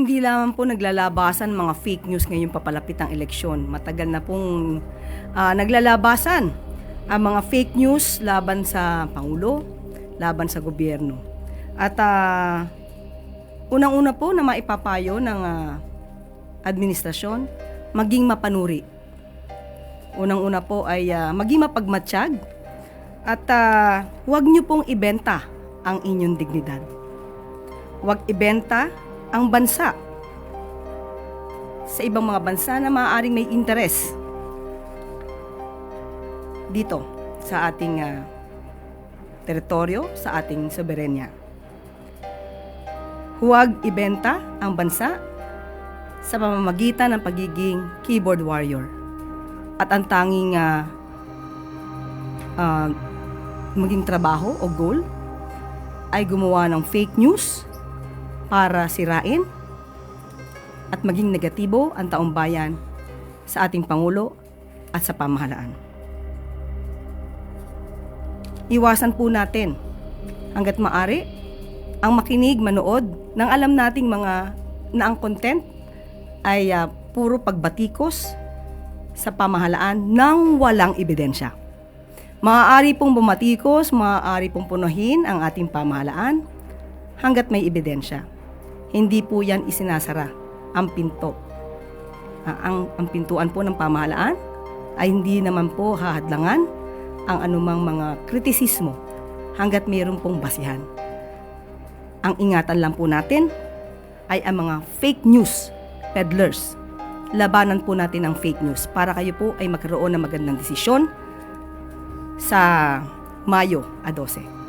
Hindi lamang po naglalabasan mga fake news ngayong papalapit ang eleksyon. Matagal na pong naglalabasan ang mga fake news laban sa Pangulo, laban sa gobyerno. At unang-una po na maipapayo ng administrasyon, maging mapanuri. Unang-una po ay maging mapagmatsyag at huwag niyo pong ibenta ang inyong dignidad. Huwag ibenta ang bansa sa ibang mga bansa na maaaring may interes dito sa ating teritoryo, sa ating soberenya. Huwag ibenta ang bansa sa pamamagitan ng pagiging keyboard warrior. At ang tanging maging trabaho o goal ay gumawa ng fake news para sirain at maging negatibo ang taong bayan sa ating Pangulo at sa pamahalaan. Iwasan po natin hanggat maaari ang makinig, manood ng alam nating mga na ang content ay puro pagbatikos sa pamahalaan nang walang ebidensya. Maaari pong bumatikos, maaari pong punuhin ang ating pamahalaan hanggat may ebidensya. Hindi po yan isinasara ang pinto. Ang pintuan po ng pamahalaan ay hindi naman po hahadlangan ang anumang mga kritisismo hanggat mayroon pong basihan. Ang ingatan lang po natin ay ang mga fake news peddlers. Labanan po natin ang fake news para kayo po ay magkaroon ng magandang desisyon sa Mayo 12.